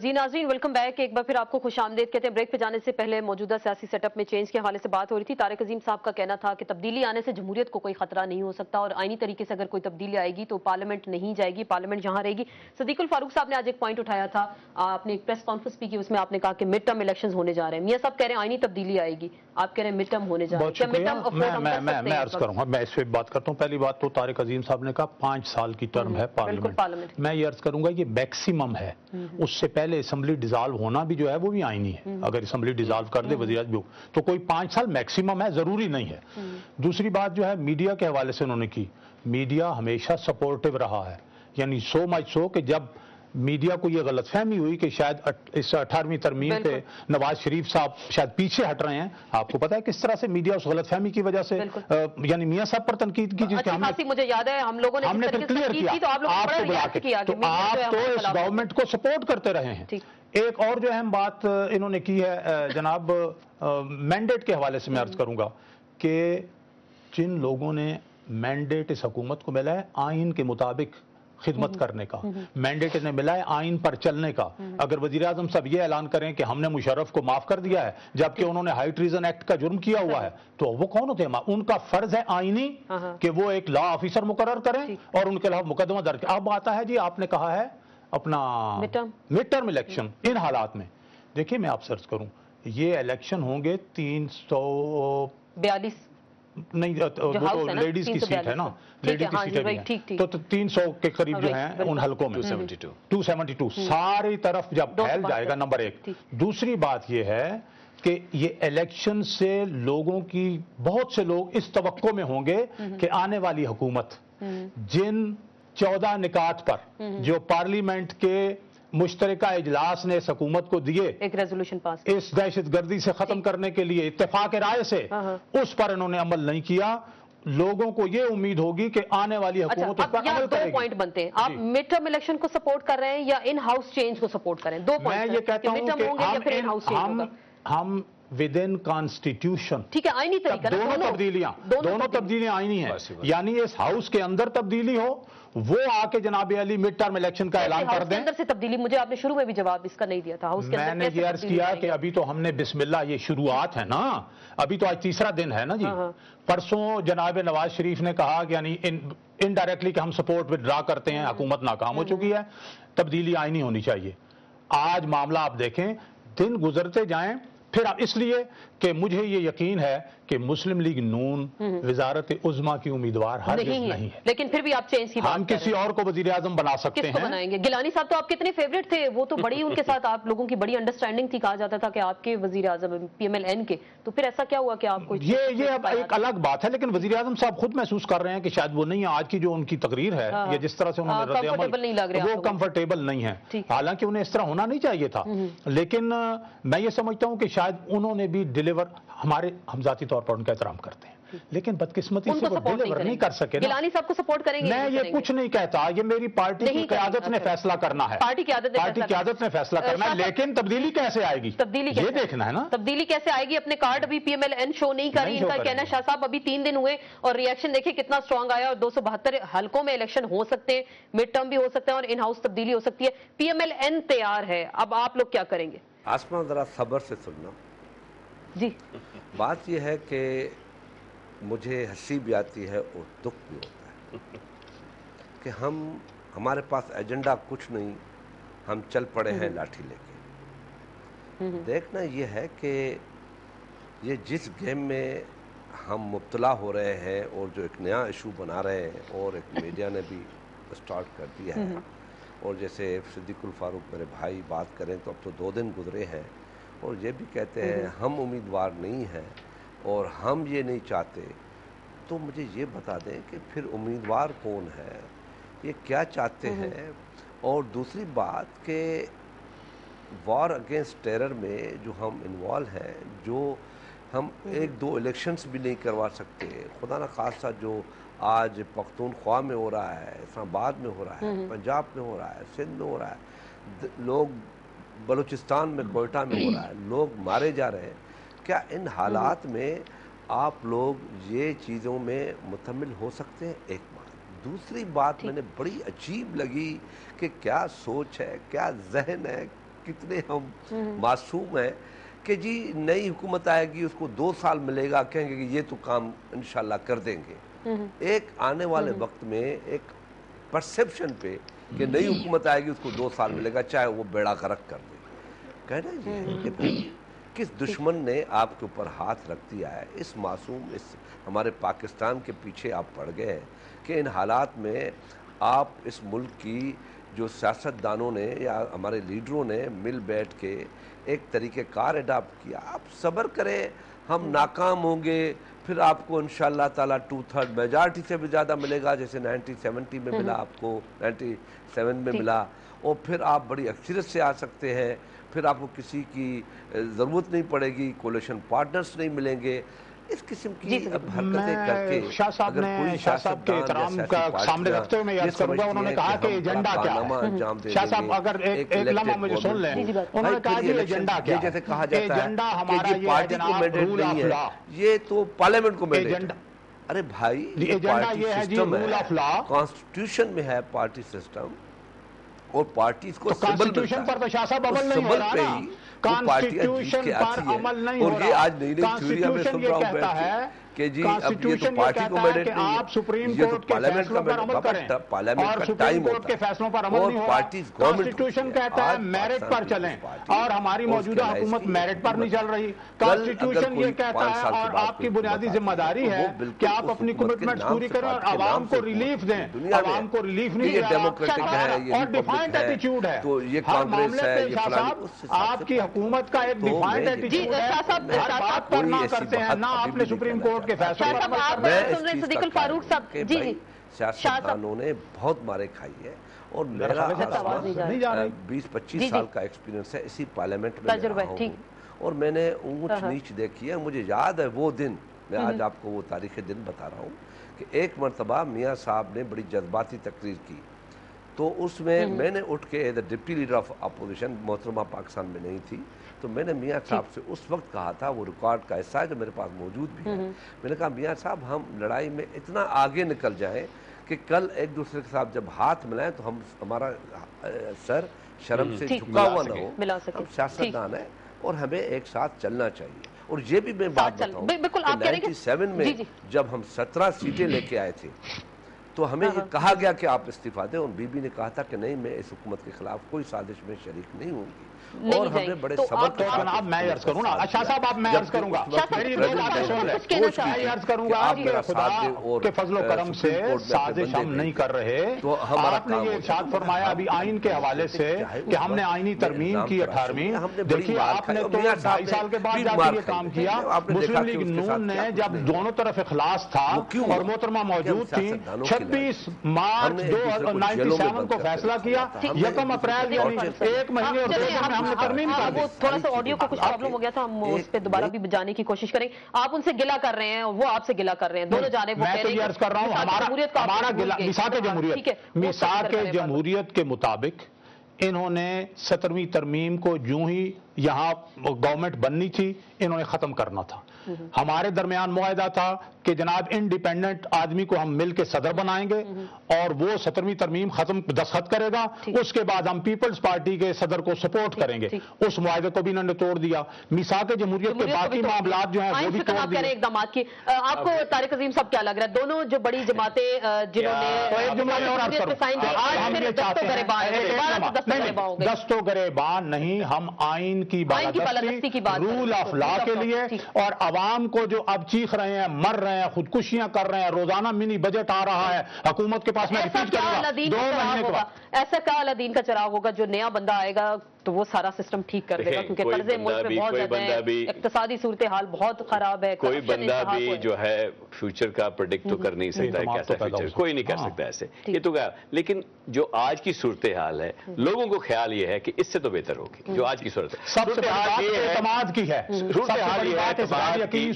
जी नाज़रीन, welcome back. एक बार फिर आपको खुश आमदेद कहते हैं। ब्रेक पे जाने से पहले मौजूदा सियासी सेटअप में चेंज के हवाले से बात हो रही थी। तारिक अजीम साहब का कहना था कि तब्दीली आने से जमहूरियत को कोई खतरा नहीं हो सकता और आईनी तरीके से अगर कोई तब्दीली आएगी तो पार्लियामेंट नहीं जाएगी, पार्लियामेंट जहां रहेगी। सदीकुल फारूक साहब ने आज एक पॉइंट उठाया था, आपने एक प्रेस कॉन्फ्रेंस भी की, उसमें आपने कहा कि मिड टर्म इलेक्शन होने जा रहे हैं। मियां साहब कह रहे हैं आईनी तब्दीली आएगी, आप कह रहे हैं मिड टर्म होने जा रहे हैं। क्या मिड टर्म अफोर्ड हम कर सकते हैं? मैं अर्ज करूंगा, मैं इस पे बात करता हूं। पहली बात तो तारिक अजीम साहब ने कहा 5 साल की टर्म है पार्लियामेंट। मैं ये अर्ज करूंगा ये मैक्सिमम है। उससे पहले असेंबली डिसॉल्व होना भी जो है वो भी आईनी है। अगर असेंबली डिसॉल्व कर दे वज़ीर भी तो कोई 5 साल मैक्सिमम है, जरूरी नहीं है। दूसरी बात जो है मीडिया के हवाले से उन्होंने की, मीडिया हमेशा सपोर्टिव रहा है, यानी सो मच सो कि जब मीडिया को ये गलतफहमी हुई कि शायद इस 18वीं तरमीम पे नवाज शरीफ साहब शायद पीछे हट रहे हैं। आपको पता है किस तरह से मीडिया उस गलतफहमी की वजह से यानी मियां साहब पर तनकीद की, जिसकी मुझे याद है हम लोगों ने फिर क्लियर किया, तो आप तो इस गवर्नमेंट को सपोर्ट करते रहे हैं। एक और जो अहम बात इन्होंने की है जनाब, मैंडेट के हवाले से मैं अर्ज करूंगा कि जिन लोगों ने मैंडेट इस हुकूमत को मिला है आइन के मुताबिक खिदमत करने का, मैंडेट इन्हें मिला है आइन पर चलने का। अगर वजीर आजम साहब ये ऐलान करें कि हमने मुशर्रफ को माफ कर दिया है जबकि उन्होंने हाई ट्रीजन एक्ट का जुर्म किया हुआ है, तो वो कौन होते हैं? उनका फर्ज है आईनी कि वो एक लॉ ऑफिसर मुकर्रर करें और उनके खिलाफ मुकदमा दर्ज। अब आता है जी, आपने कहा है अपना मिड टर्म इलेक्शन। इन हालात में देखिए मैं आपसे अर्ज करूं, ये इलेक्शन होंगे 342 नहीं, वो तो लेडीज की सीट है ना, लेडीज की सीटें भी हैं, तो 300 के करीब जो हैं उन हलकों में 272 सारी तरफ जब फैल जाएगा, नंबर एक। दूसरी बात ये है कि ये इलेक्शन से लोगों की, बहुत से लोग इस तवक्को में होंगे कि आने वाली हुकूमत जिन 14 निकात पर जो पार्लियामेंट के मुश्तरका इजलास ने इस हुकूमत को दिए, एक रेजोल्यूशन पास इस दहशतगर्दी से खत्म करने के लिए इत्तेफाक राय से, उस पर इन्होंने अमल नहीं किया। लोगों को ये उम्मीद होगी कि आने वाली हुकूमत उस पर अमल करेगी। 2 पॉइंट बनते हैं, आप मिड टर्म इलेक्शन को सपोर्ट कर रहे हैं या इन हाउस चेंज को सपोर्ट कर रहे हैं? 2 पॉइंट। मैं ये कहता हूं कि हम विद इन कॉन्स्टिट्यूशन, ठीक है, आईनी तरीका, दोनों तब्दीलियां आईनी है, यानी इस हाउस के अंदर तब्दीली हो, वो आके जनाब अली मिड टर्म इलेक्शन का ऐलान कर दें। अंदर से तब्दीली, मुझे आपने शुरू में भी जवाब इसका नहीं दिया था। हाउस के अंदर मैंने ये अर्ज किया कि अभी तो हमने बिस्मिल्लाह, ये शुरुआत है ना, अभी तो आज तीसरा दिन है ना जी। परसों जनाब नवाज शरीफ ने कहा कि यानी इनडायरेक्टली कि हम सपोर्ट विदड्रा करते हैं, हुकूमत नाकाम हो चुकी है, तब्दीली आईनी होनी चाहिए। आज मामला आप देखें, दिन गुजरते जाएं, फिर इसलिए कि मुझे ये यकीन है कि मुस्लिम लीग नून वजारत उज़्मा की उम्मीदवार नहीं है। लेकिन फिर भी आप चेंज की बात, हम किसी और को वजीर आजम बना सकते हैं। बनाएंगे? गिलानी साहब तो आपके इतने फेवरेट थे, वो तो बड़ी उनके साथ आप लोगों की बड़ी अंडरस्टैंडिंग थी, कहा जाता था कि आपके वजीर आजम PMLN के, तो फिर ऐसा क्या हुआ कि आपको ये अब एक अलग बात है। लेकिन वजीर आजम साहब खुद महसूस कर रहे हैं कि शायद वो नहीं है। आज की जो उनकी तकरीर है या जिस तरह से उन्होंने वो कंफर्टेबल नहीं है, हालांकि उन्हें इस तरह होना नहीं चाहिए था। लेकिन मैं ये समझता हूं कि शायद उन्होंने भी डिलीवर, हम जाती तौर पर उनका एहतराम करते हैं, लेकिन बदकिस्मती से वो डिलीवर नहीं कर सके। गिलानी साहब को सपोर्ट करेंगे? मैं ये कुछ नहीं कहता, ये मेरी पार्टी की क़यादत ने फैसला करना है, पार्टी की क़यादत ने फैसला करना है। लेकिन तब्दीली कैसे आएगी, तब्दीली ये देखना है ना, तब्दीली कैसे आएगी। अपने कार्ड अभी PMLN शो नहीं कर रही, इनका कहना। शाह साहब अभी 3 दिन हुए और रिएक्शन देखिए कितना स्ट्रांग आया, और 272 हलकों में इलेक्शन हो सकते हैं, मिड टर्म भी हो सकते हैं और इन हाउस तब्दीली हो सकती है। PMLN तैयार है, अब आप लोग क्या करेंगे? आसमान जरा सब्र से सुनना जी। बात यह है कि मुझे हंसी भी आती है और दुख भी होता है कि हमारे पास एजेंडा कुछ नहीं, हम चल पड़े हैं लाठी लेके। देखना यह है कि ये जिस गेम में हम मुब्तला हो रहे हैं और जो एक नया इशू बना रहे हैं और एक मीडिया ने भी स्टार्ट कर दिया है, और जैसे सिद्दीकुल फारूक मेरे भाई बात करें तो अब तो 2 दिन गुजरे हैं और ये भी कहते हैं हम उम्मीदवार नहीं हैं और हम ये नहीं चाहते, तो मुझे ये बता दें कि फिर उम्मीदवार कौन है, ये क्या चाहते हैं। और दूसरी बात कि वॉर अगेंस्ट टेरर में जो हम इन्वॉल्व हैं, जो हम 1-2 इलेक्शंस भी नहीं करवा सकते, खुदा न खासा जो आज पख्तूनख्वा में हो रहा है, इस्लामाबाद में हो रहा है, पंजाब में हो रहा है, सिंध में हो रहा है, लोग बलूचिस्तान में, कोयटा में हो रहा है, लोग मारे जा रहे हैं। क्या इन हालात में आप लोग ये चीज़ों में मुतमिल हो सकते हैं? एक बात। दूसरी बात मैंने बड़ी अजीब लगी कि क्या सोच है, क्या जहन है, کتنے ہم معصوم ہیں کہ جی نئی حکومت آئے گی اس کو 2 سال ملے گا, کہیں گے کہ یہ تو کام انشاءاللہ کر دیں گے. ایک آنے والے وقت میں ایک پرسیپشن پہ کہ نئی حکومت آئے گی اس کو 2 سال ملے گا چاہے وہ بیڑا غرق کر دے. کہنا یہ ہے کہ بھائی کس دشمن نے آپ کے اوپر ہاتھ رکھ دیا ہے, اس معصوم اس ہمارے پاکستان کے پیچھے آپ پڑ گئے ہیں کہ ان حالات میں آپ اس ملک کی جو سیاستدانوں نے یا ہمارے لیڈروں نے مل بیٹھ کے ایک طریقہ کار اڈاپٹ کیا. آپ صبر کریں, ہم ناکام ہوں گے, پھر آپ کو انشاءاللہ تعالیٰ 2/3 میجارٹی سے بھی زیادہ ملے گا, جیسے 1970 میں ملا آپ کو, 97 میں ملا, اور پھر آپ بڑی اکثریت سے آ سکتے ہیں. پھر آپ کو کسی کی ضرورت نہیں پڑے گی, کولیشن پارٹنرز نہیں ملیں گے. اس قسم کی حرکتیں کر کے شاہ صاحب نے شاہ صاحب کے احترام کا سامنے رکھتے ہوئے میں یاد کروں گا, انہوں نے کہا کہ ایجنڈا کیا ہے. شاہ صاحب اگر ایک لمحہ مجھے سن لیں, انہوں نے کہا کہ ایجنڈا کیا ہے. جیسے کہا جاتا ہے ایجنڈا ہمارا یہ پارٹی کو مینڈیٹ نہیں ہے, یہ تو پارلیمنٹ کو مینڈیٹ. ارے بھائی ایجنڈا یہ ہے جی رول آف لا, کانسٹیٹیوشن میں ہے پارٹی سسٹم, اور پارٹیز کو کانسٹیٹیوشن پر تو شاہ صاحب عمل نہیں ہو رہا نا, کانسٹیٹیوشن پر عمل نہیں ہو رہا. آج نئی نئی تھیوریاں میں سن رہا ہوں کہتا ہے کہ جی اب یہ تو پارٹی کو مینڈیٹ نہیں ہے, آپ سپریم یہ تو کورٹ کے فیصلوں پر عمل کریں, پارلیمنٹ کا ٹائم ہوتا کے فیصلوں پر عمل نہیں ہو رہا. کانسٹیٹیوشن کہتا ہے میرٹ پر چلیں, اور ہماری موجودہ حکومت میرٹ پر نہیں چل رہی. کانسٹیٹیوشن یہ کہتا ہے, اور آپ کی بنیادی ذمہ داری ہے کہ آپ اپنی کمٹمنٹس پوری کریں اور عوام کو ریلیف دیں. عوام کو ریلیف نہیں دیا, اور ڈیفائنڈ ایٹیچیوڈ ہے ہر معاملے پہ. شاہ صاحب آپ کی حکومت کا ایک ڈیفائنڈ ایٹیچیوڈ ہے, ہر بات پر نہ کرتے ہیں, نہ آپ نے سپریم کورٹ کے فیصلے پر. صدیق الفاروق صاحب جی جی سیاستدانوں نے بہت مارے کھائی ہے, اور میرا 20-25 سال کا ایکسپیرینس ہے اسی پارلیمنٹ میں رہا ہوں, اور میں نے اونچ نیچ دیکھی ہے. مجھے یاد ہے وہ دن, میں آج آپ کو وہ تاریخ دن بتا رہا ہوں کہ ایک مرتبہ میاں صاحب نے بڑی جذباتی تقریر کی, تو اس میں نے اٹھ کے ڈپٹی لیڈر آف اپوزیشن, محترمہ پاکستان میں نہیں تھی, تو میں نے میاں صاحب سے اس وقت کہا تھا, وہ ریکارڈ کا حصہ ہے جو میرے پاس موجود بھی ہے, میں نے کہا میاں صاحب ہم لڑائی میں اتنا آگے نکل جائیں کہ کل ایک دوسرے کے ساتھ جب ہاتھ ملائیں تو ہمارا سر شرم سے جھکا ہوا نہ ہو. ہم سیاستدان ہیں اور ہمیں ایک ساتھ چلنا چاہیے. اور یہ بھی میں بات بتاؤں کہ 97 میں جب ہم 17 سیٹیں لے کے آئے تھے تو ہمیں یہ کہا گیا کہ آپ استعفیٰ دیں, اور بی بی نے کہا تھا کہ نہیں میں اس حکومت کے خلاف کوئی سازش میں شریک نہیں ہوں گی, اور ہم نے بڑے صبر کے ساتھ. جناب میں عرض کروں نا, شاہ صاحب آپ میں عرض کروں گا, میری دو باتیں سن لیں. میں عرض کروں گا کہ خدا کے فضل و کرم سے سازش ہم نہیں کر رہے. آپ نے یہ ارشاد فرمایا ابھی آئین کے حوالے سے کہ ہم نے آئینی ترمیم کی 18ویں. دیکھیے آپ نے تو 2.5 سال کے بعد جا کے یہ کام کیا. مسلم لیگ نون نے جب دونوں طرف اخلاص تھا اور محترمہ موجود تھی, 26 مارچ 1997 کو فیصلہ کیا, 1 اپریل یعنی 1 مہینے اور وہ تھوڑا سا آڈیو کو کچھ پرابلم ہو گیا تھا, ہم اس پہ دوبارہ بھی جانے کی کوشش کریں. آپ ان سے گلہ کر رہے ہیں, وہ آپ سے گلہ کر رہے ہیں, دونوں جانب. میں تو یہ عرض کر رہا ہوں ہمارا میثاق جمہوریت کے مطابق انہوں نے 17ویں ترمیم کو جو ہی یہاں گورنمنٹ بننی تھی انہوں نے ختم کرنا تھا. ہمارے درمیان معاہدہ تھا کہ جناب انڈیپینڈنٹ آدمی کو ہم مل کے صدر بنائیں گے, اور وہ 17ویں ترمیم ختم دستخط کرے گا, اس کے بعد ہم پیپلز پارٹی کے صدر کو سپورٹ کریں گے. اس معاہدے کو بھی انہوں نے توڑ دیا. میثاق جمہوریت کے باقی معاملات جو ہیں وہ بھی توڑ دیے. اقدامات کی آپ کو طارق عظیم صاحب کیا لگ رہا ہے, دونوں جو بڑی جماعتیں جنہوں نے دست و گریبان نہیں, ہم آئین کی بالادستی, رول آف لا کے لیے, اور عوام کو جو اب چیخ رہے ہیں, مر رہے ہیں, خودکشیاں کر رہے ہیں, روزانہ منی بجٹ آ رہا ہے حکومت کے پاس. میں ریپیٹ کروں گا 2 مہینے کے بعد ایسا کیا الدین کا چراغ ہوگا جو نیا بندہ آئے گا تو وہ سارا سسٹم ٹھیک کر دے گا, کیونکہ قرضے ملک میں بہت زیادہ ہیں, اقتصادی صورتحال بہت خراب ہے. کوئی بندہ بھی جو ہے فیوچر کا پریڈکٹ تو کر نہیں سکتا ہے, کیسا فیوچر کوئی نہیں کر سکتا ایسے, یہ تو کیا. لیکن جو آج کی صورتحال ہے, لوگوں کو خیال یہ ہے کہ اس سے تو بہتر ہوگی. جو آج کی صورتحال اعتماد کی ہے,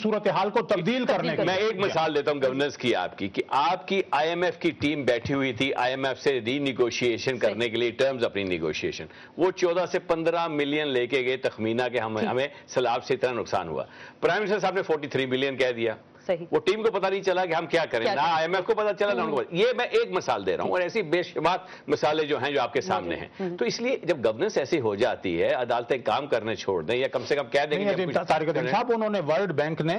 صورتحال کو تبدیل کرنے کی. میں ایک مثال دیتا ہوں گورننس کی, آپ کی, کہ آپ کی آئی ایم ایف کی ٹیم بیٹھی ہوئی تھی آئی ایم ایف سے ری نیگوشیشن کرنے کے لیے, ٹرمز اپنی نیگوشیشن, وہ 14 سے 15 ملین لے کے گئے تخمینہ کہ ہمیں سیلاب سے اتنا نقصان ہوا. پرائم منسٹر صاحب نے 43 ملین کہہ دیا. वो टीम को पता नहीं चला कि हम क्या करें, ना IMF को पता चला ना उनको। ये मैं एक मिसाल दे रहा हूँ और ऐसी बेशुमार मिसालें जो हैं जो आपके सामने हैं। तो इसलिए जब गवर्नेंस ऐसी हो जाती है, अदालतें काम करने छोड़ दें या कम से कम कह देंगे तारिक साहब, उन्होंने वर्ल्ड बैंक ने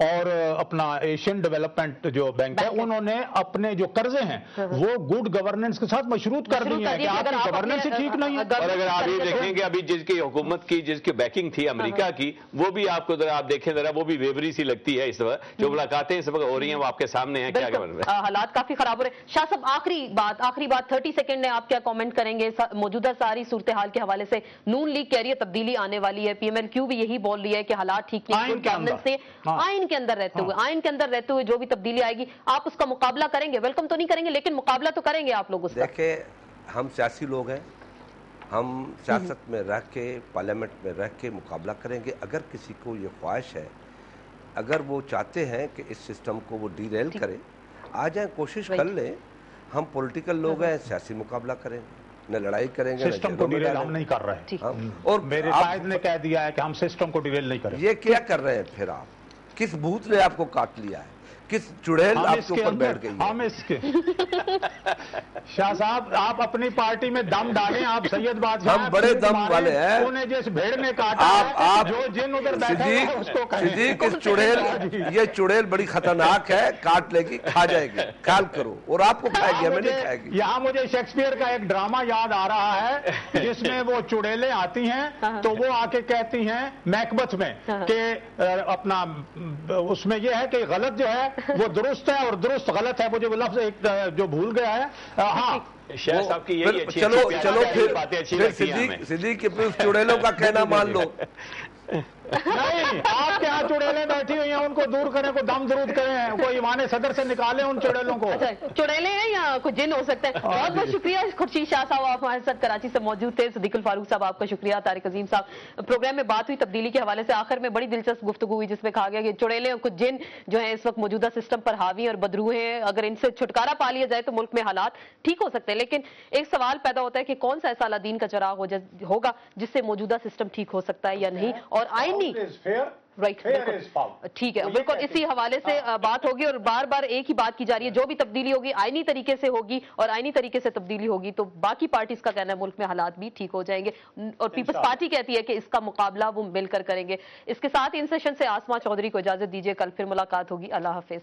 और अपना एशियन डेवलपमेंट जो बैंक है, उन्होंने अपने जो कर्जे हैं वो गुड गवर्नेंस के साथ मशरूत कर दी है कि आपकी गवर्नेंस ही ठीक नहीं है। और अगर आप ये देखेंगे अभी जिसकी हुकूमत की, जिसकी बैकिंग थी अमेरिका की, वो भी आपको जरा आप देखें जरा, वो भी वेवरी सी लगती है इस वक्त। जो मुलाकातें इस वक्त हो रही हैं वो आपके सामने हैं, क्या हालात काफी खराब हो रहे हैं। शाह साहब, आखिरी बात 30 सेकंड है, आप क्या कमेंट करेंगे मौजूदा सारी सूरत हाल के हवाले से? नून लीग कह रही है तब्दीली आने वाली है, PMLQ भी यही बोल रही है कि हालात ठीक नहीं, आइन के अंदर रहते हुए जो भी तब्दीली आएगी आप उसका मुकाबला करेंगे? वेलकम तो नहीं करेंगे लेकिन मुकाबला तो करेंगे आप लोग उसका। देखिए, हम सियासी लोग हैं, हम सियासत में रह के, पार्लियामेंट में रह के मुकाबला करेंगे। अगर किसी को ये ख्वाहिश है, अगर वो चाहते हैं कि इस सिस्टम को वो डीरेल करें, आ जाए, कोशिश कर लें। हम पॉलिटिकल लोग हैं, सियासी मुकाबला करेंगे, न लड़ाई करेंगे। सिस्टम को डीरेल हम नहीं कर रहे हैं और मेरे कायद ने कह दिया है कि हम सिस्टम को डीरेल नहीं करें। ये क्या कर रहे हैं फिर आप? किस भूत ने आपको काट लिया है? किस चुड़ैल आपके ऊपर बैठ गई? हम इसके शाह साहब, आप अपनी पार्टी में दम डालें। आप सैयद बादशाह, हम बड़े दम वाले हैं। उन्हें जिस भेड़ ने काटा आप जो जिन उधर बैठा है उसको सिद्दीक, इस चुड़ैल, ये चुड़ैल बड़ी खतरनाक है, काट लेगी, खा जाएगी, ख्याल करो। और आपको खाएगी, हमें नहीं खाएगी। यहाँ मुझे शेक्सपियर का एक ड्रामा याद आ रहा है जिसमें वो चुड़ैलें आती हैं तो वो आके कहती हैं मैकबथ में कि अपना उसमें ये है कि गलत जो है वो दुरुस्त है और दुरुस्त गलत है। मुझे वो लफ्ज एक जो भूल गया है। हाँ, शाह साहब की यही अच्छी चलो बातें अच्छी लगती हैं हमें। सिद्दीक के चुड़ैलों का कहना मान लो। नहीं, आपके यहाँ चुड़ैलें बैठी हुई हैं, उनको दूर करें, को दम दरूद करें, कोई ईमान सदर से निकालें उन चुड़ैलों को। अच्छा, चुड़ैलें हैं या कुछ जिन हो सकते हैं। बहुत बहुत शुक्रिया खुर्शीद शाह साहब, आप हमारे साथ कराची से मौजूद थे। सिद्दीकुल फारूक साहब, आपका शुक्रिया। तारिक अजीम साहब, प्रोग्राम में बात हुई तब्दीली के हवाले से, आखिर में बड़ी दिलचस्प गुफ्तगू हुई जिसमें कहा गया कि चुड़ैलें और कुछ जिन जो है इस वक्त मौजूदा सिस्टम पर हावी और बदरूह हैं, अगर इनसे छुटकारा पा लिया जाए तो मुल्क में हालात ठीक हो सकते हैं। लेकिन एक सवाल पैदा होता है कि कौन सा ऐसा अलादीन का चराग होगा जिससे मौजूदा सिस्टम ठीक हो सकता है या नहीं। और आईनी राइट, ठीक है, बिल्कुल इसी हवाले से बात होगी। और बार बार एक ही बात की जा रही है, जो भी तब्दीली होगी आईनी तरीके से होगी और आईनी तरीके से तब्दीली होगी तो बाकी पार्टीज का कहना है मुल्क में हालात भी ठीक हो जाएंगे। और पीपल्स पार्टी कहती है कि इसका मुकाबला वो मिलकर करेंगे। इसके साथ इन सेशन से आसमा चौधरी को इजाजत दीजिए, कल फिर मुलाकात होगी। अल्लाह हाफिज।